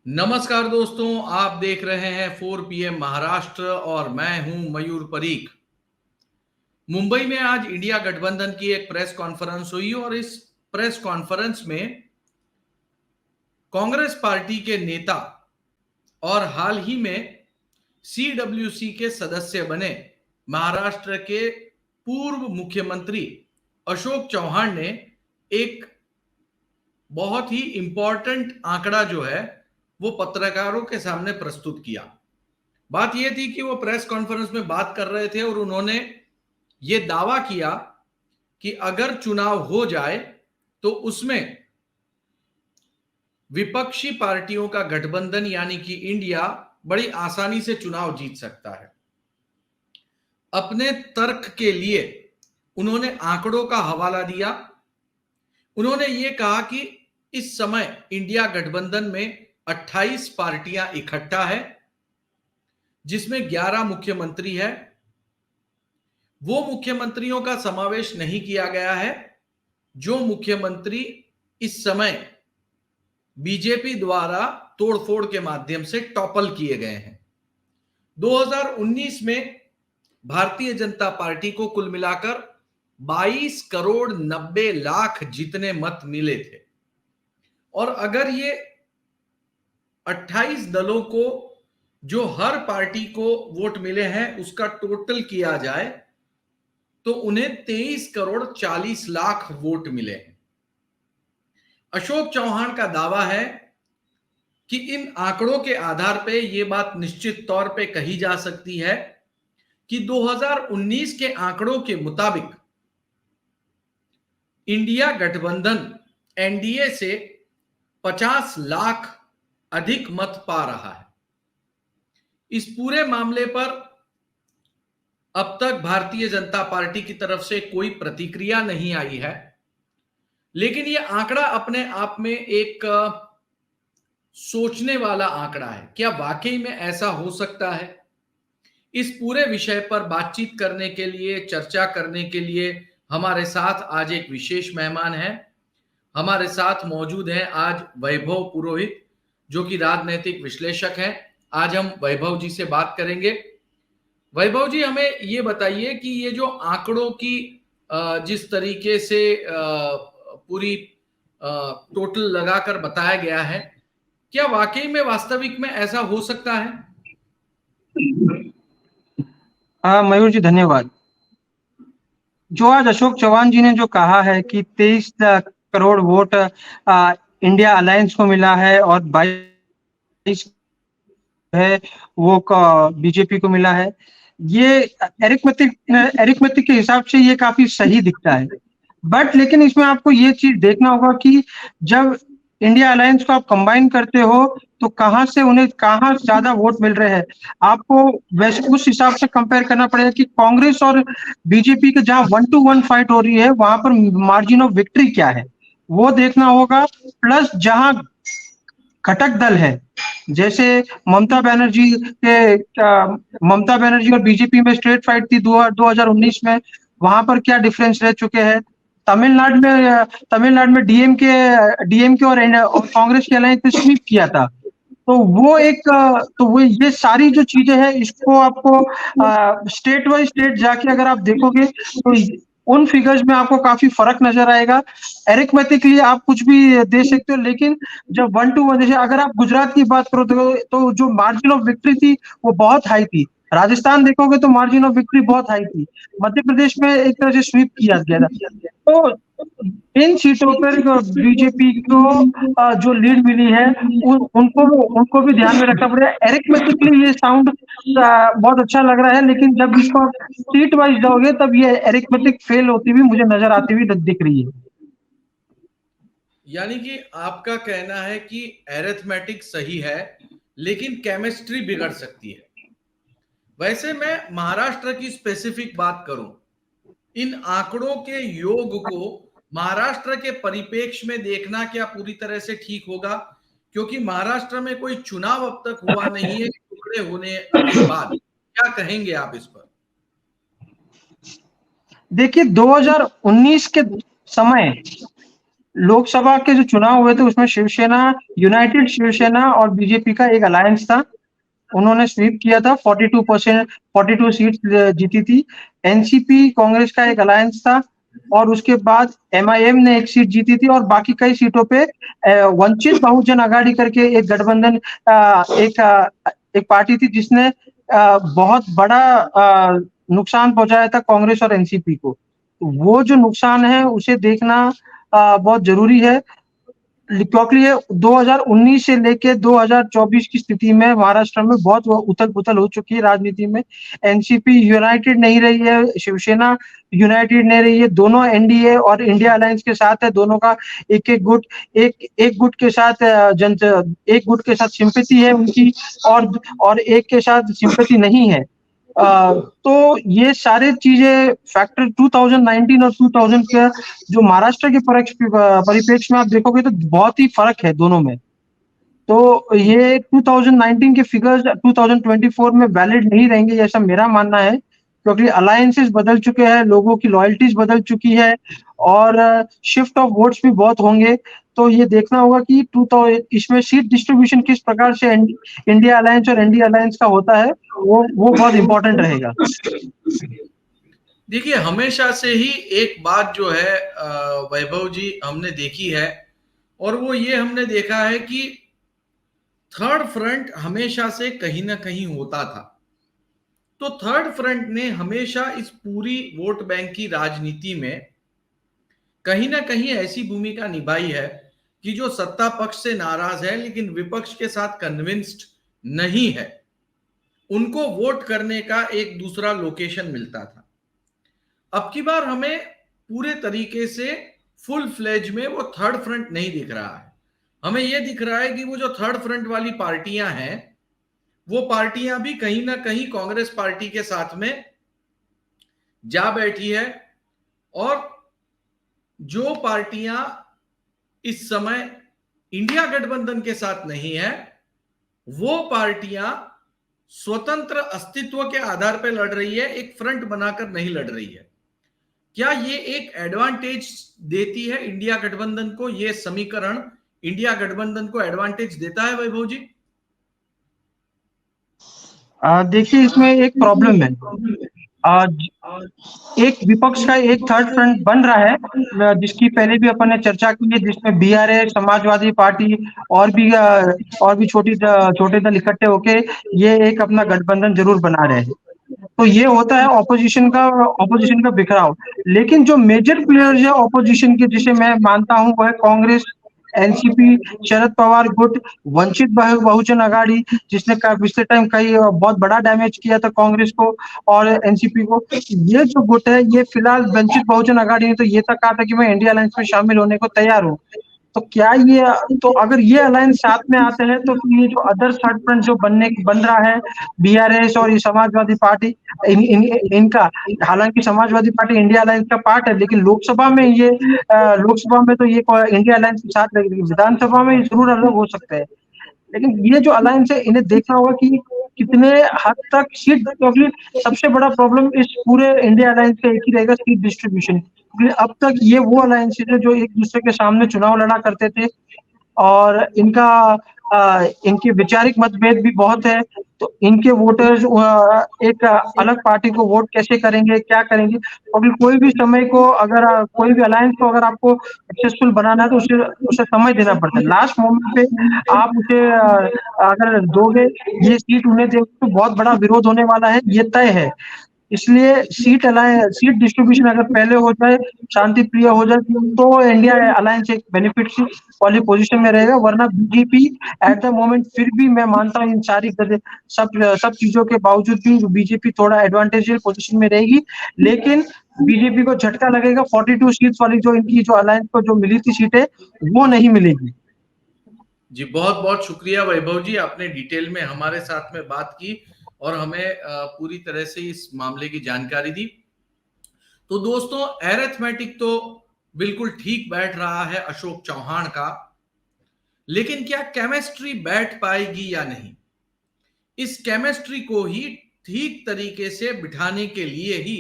नमस्कार दोस्तों, आप देख रहे हैं 4 PM महाराष्ट्र और मैं हूं मयूर परीख। मुंबई में आज इंडिया गठबंधन की एक प्रेस कॉन्फ्रेंस हुई और इस प्रेस कॉन्फ्रेंस में कांग्रेस पार्टी के नेता और हाल ही में CWC के सदस्य बने महाराष्ट्र के पूर्व मुख्यमंत्री अशोक चौहान ने एक बहुत ही इंपॉर्टेंट आंकड़ा जो है वो पत्रकारों के सामने प्रस्तुत किया। बात यह थी कि वो प्रेस कॉन्फ्रेंस में बात कर रहे थे और उन्होंने ये दावा किया कि अगर चुनाव हो जाए तो उसमें विपक्षी पार्टियों का गठबंधन यानी कि इंडिया बड़ी आसानी से चुनाव जीत सकता है। अपने तर्क के लिए उन्होंने आंकड़ों का हवाला दिया। उन्होंने ये कहा कि इस समय इंडिया गठबंधन में 28 पार्टियां इकट्ठा है, जिसमें 11 मुख्यमंत्री है। वो मुख्यमंत्रियों का समावेश नहीं किया गया है जो मुख्यमंत्री इस समय बीजेपी द्वारा तोड़फोड़ के माध्यम से टॉपल किए गए हैं। 2019 में भारतीय जनता पार्टी को कुल मिलाकर 22 करोड़ 90 लाख जितने मत मिले थे और अगर ये 28 दलों को जो हर पार्टी को वोट मिले हैं उसका टोटल किया जाए तो उन्हें 23 करोड़ 40 लाख वोट मिले हैं। अशोक चौहान का दावा है कि इन आंकड़ों के आधार पर यह बात निश्चित तौर पे कही जा सकती है कि 2019 के आंकड़ों के मुताबिक इंडिया गठबंधन एनडीए से 50 लाख अधिक मत पा रहा है। इस पूरे मामले पर अब तक भारतीय जनता पार्टी की तरफ से कोई प्रतिक्रिया नहीं आई है, लेकिन यह आंकड़ा अपने आप में एक सोचने वाला आंकड़ा है। क्या वाकई में ऐसा हो सकता है? इस पूरे विषय पर बातचीत करने के लिए, चर्चा करने के लिए हमारे साथ आज एक विशेष मेहमान है। हमारे साथ मौजूद हैं आज वैभव पुरोहित, जो कि राजनीतिक विश्लेषक हैं। आज हम वैभव जी से बात करेंगे। वैभव जी, हमें ये बताइए कि ये जो आंकड़ों की जिस तरीके से पूरी टोटल लगाकर बताया गया है, क्या वाकई में वास्तविक में ऐसा हो सकता है? मयूर जी, धन्यवाद। जो आज अशोक चौहान जी ने जो कहा है कि 23 करोड़ वोट इंडिया अलायंस को मिला है और 22 है वो बीजेपी को मिला है, ये एरिथमेटिक के हिसाब से ये काफी सही दिखता है। बट लेकिन इसमें आपको ये चीज देखना होगा कि जब इंडिया अलायंस को आप कंबाइन करते हो तो कहां से उन्हें कहां ज्यादा वोट मिल रहे हैं, आपको वैसे उस हिसाब से कंपेयर करना पड़ेगा कि कांग्रेस और बीजेपी के जहां 1 to 1 फाइट हो रही है वहां पर मार्जिन ऑफ विक्ट्री क्या है वो देखना होगा। प्लस जहां घटक दल है, जैसे ममता बनर्जी और बीजेपी में स्ट्रेट फाइट थी 2019 में, वहां पर क्या डिफरेंस रह चुके हैं। तमिलनाडु में डीएमके और कांग्रेस के अलायंस ने स्वीप किया था। तो वो ये सारी जो चीजें हैं इसको आपको स्टेट वाइज स्टेट जाके अगर आप देखोगे तो उन फिगर्स में आपको काफी फर्क नजर आएगा। एरिथमेटिकली आप कुछ भी दे सकते हो, लेकिन जब 1 to 1, जैसे अगर आप गुजरात की बात करो तो जो मार्जिन ऑफ विक्ट्री थी वो बहुत हाई थी। राजस्थान देखोगे तो मार्जिन ऑफ विक्ट्री बहुत हाई थी। मध्य प्रदेश में एक तरह से स्वीप किया गया था। तो इन सीटों पर बीजेपी को जो लीड मिली है उनको भी ध्यान में रखना पड़ेगा। एरिथमेटिकली ये साउंड बहुत अच्छा लग रहा है, लेकिन जब इसको सीट वाइज जाओगे तब ये एरिथमेटिक फेल होती हुई मुझे नजर आती हुई दिख रही है। यानी कि आपका कहना है कि एरिथमेटिक सही है लेकिन केमिस्ट्री बिगड़ सकती है। वैसे मैं महाराष्ट्र की स्पेसिफिक बात करूं, इन आंकड़ों के योग को महाराष्ट्र के परिप्रेक्ष्य में देखना क्या पूरी तरह से ठीक होगा? क्योंकि महाराष्ट्र में कोई चुनाव अब तक हुआ नहीं है टुकड़े होने के बाद। क्या कहेंगे आप इस पर? देखिए, 2019 के समय लोकसभा के जो चुनाव हुए थे उसमें शिवसेना, यूनाइटेड शिवसेना और बीजेपी का एक अलायंस था। उन्होंने स्वीप किया था, 42% 42 सीट्स जीती थी। एनसीपी कांग्रेस का एक अलायंस था और उसके बाद एमआईएम ने एक सीट जीती थी और बाकी कई सीटों पे वंचित बहुजन अघाड़ी करके एक गठबंधन एक पार्टी थी जिसने बहुत बड़ा नुकसान पहुंचाया था कांग्रेस और एनसीपी को। वो जो नुकसान है उसे देखना बहुत जरूरी है क्योंकि ये 2019 से लेके 2024 की स्थिति में महाराष्ट्र में बहुत उथल-पुथल हो चुकी है राजनीति में। एनसीपी यूनाइटेड नहीं रही है, शिवसेना यूनाइटेड नहीं रही है, दोनों एनडीए और इंडिया अलायंस के साथ है, दोनों का एक गुट के साथ एक गुट के साथ सिंपैथी है उनकी और एक के साथ सिंपैथी नहीं है। तो ये सारे चीजें फैक्टर 2019 और 2000 के जो महाराष्ट्र के परिप्रेक्ष्य में आप देखोगे तो बहुत ही फर्क है दोनों में। तो ये 2019 के फिगर्स 2024 में वैलिड नहीं रहेंगे ऐसा मेरा मानना है क्योंकि अलायंसेस बदल चुके हैं, लोगों की लॉयल्टीज बदल चुकी है और शिफ्ट ऑफ वोट्स भी बहुत होंगे। तो ये देखना होगा कि 2000 इसमें सीट डिस्ट्रीब्यूशन किस प्रकार से इंडिया अलायंस और एनडीए अलायंस का होता है वो बहुत इंपॉर्टेंट रहेगा। देखिए, हमेशा से ही एक बात जो है वैभव जी हमने देखी है और वो ये हमने देखा है कि थर्ड फ्रंट हमेशा से कहीं ना कहीं होता था। तो थर्ड फ्रंट ने हमेशा इस पूरी वोट बैंक की राजनीति में कहीं ना कहीं ऐसी भूमिका निभाई है कि जो सत्ता पक्ष से नाराज है लेकिन विपक्ष के साथ कन्विंस्ड नहीं है, उनको वोट करने का एक दूसरा लोकेशन मिलता था। अब की बार हमें पूरे तरीके से फुल फ्लेज में वो थर्ड फ्रंट नहीं दिख रहा है। हमें यह दिख रहा है कि वो जो थर्ड फ्रंट वाली पार्टियां हैं वो पार्टियां भी कहीं ना कहीं कांग्रेस पार्टी के साथ में जा बैठी है और जो पार्टियां इस समय इंडिया गठबंधन के साथ नहीं है वो पार्टियां स्वतंत्र अस्तित्व के आधार पर लड़ रही है, एक फ्रंट बनाकर नहीं लड़ रही है। क्या ये एक एडवांटेज देती है इंडिया गठबंधन को? ये समीकरण इंडिया गठबंधन को एडवांटेज देता है वैभव जी? देखिए इसमें एक प्रॉब्लम है। आज एक विपक्ष का एक थर्ड फ्रंट बन रहा है जिसकी पहले भी अपन ने चर्चा की है जिसमें बीआरएस, समाजवादी पार्टी और भी छोटे दल इकट्ठे होके ये एक अपना गठबंधन जरूर बना रहे हैं। तो ये होता है ऑपोजिशन का बिखराव। लेकिन जो मेजर प्लेयर्स है ऑपोजिशन के जिसे मैं मानता हूँ वो है कांग्रेस, एनसीपी, शरद पवार गुट, वंचित बहुजन अघाड़ी जिसने पिछले टाइम कई बहुत बड़ा डैमेज किया था कांग्रेस को और एनसीपी को। ये जो गुट है ये फिलहाल वंचित बहुजन अघाड़ी ने तो ये तक कहा था कि मैं इंडिया अलायंस में शामिल होने को तैयार हूँ। तो क्या ये तो अगर ये अलायंस साथ में आते हैं तो फिर ये जो अदर थर्ड फ्रंट जो बन रहा है बीआरएस और ये समाजवादी पार्टी इनका, हालांकि समाजवादी पार्टी इंडिया अलायंस का पार्ट है लेकिन लोकसभा में तो ये इंडिया अलायंस के साथ लगेगी, विधानसभा में जरूर अलग हो सकते हैं। लेकिन ये जो अलायंस है इन्हें देखना होगा कि कितने हद तक सीट, क्योंकि सबसे बड़ा प्रॉब्लम इस पूरे इंडिया अलायंस का एक ही रहेगा, सीट डिस्ट्रीब्यूशन। क्योंकि अब तक ये वो अलायंसेज है जो एक दूसरे के सामने चुनाव लड़ा करते थे और इनके वैचारिक मतभेद भी बहुत है। तो इनके वोटर्स एक अलग पार्टी को वोट कैसे करेंगे, क्या करेंगे? क्योंकि कोई भी समय को अगर कोई भी अलायंस को अगर आपको सक्सेसफुल बनाना है तो उसे समय देना पड़ता है। लास्ट मोमेंट पे आप उसे अगर दोगे, ये सीट उन्हें देंगे तो बहुत बड़ा विरोध होने वाला है, ये तय है। इसलिए सीट डिस्ट्रीब्यूशन अगर पहले हो जाए, शांति प्रिय हो जाए तो इंडिया अलायंस एक बेनिफिट वाली पोजीशन में रहेगा, वरना बीजेपी एट द मोमेंट फिर भी मैं मानता हूँ इन सारी सब चीजों के बावजूद भी बीजेपी थोड़ा एडवांटेजियल पोजीशन में रहेगी। लेकिन बीजेपी को झटका लगेगा, 42 सीट्स वाली जो इनकी जो अलायंस को जो मिली थी सीटें वो नहीं मिलेगी। जी, बहुत बहुत शुक्रिया वैभव जी, आपने डिटेल में हमारे साथ में बात की और हमें पूरी तरह से इस मामले की जानकारी दी। तो दोस्तों, एरिथमेटिक तो बिल्कुल ठीक बैठ रहा है अशोक चौहान का, लेकिन क्या केमिस्ट्री बैठ पाएगी या नहीं? इस केमिस्ट्री को ही ठीक तरीके से बिठाने के लिए ही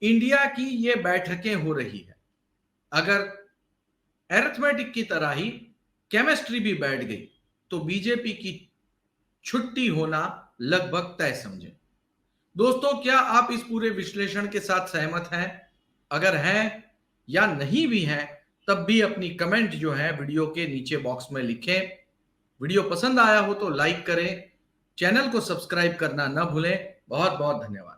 इंडिया की ये बैठकें हो रही है। अगर अरिथमेटिक की तरह ही केमिस्ट्री भी बैठ गई तो बीजेपी की छुट्टी होना लगभग तय समझें। दोस्तों, क्या आप इस पूरे विश्लेषण के साथ सहमत हैं? अगर हैं या नहीं भी हैं, तब भी अपनी कमेंट जो है वीडियो के नीचे बॉक्स में लिखें। वीडियो पसंद आया हो तो लाइक करें, चैनल को सब्सक्राइब करना न भूलें। बहुत बहुत धन्यवाद।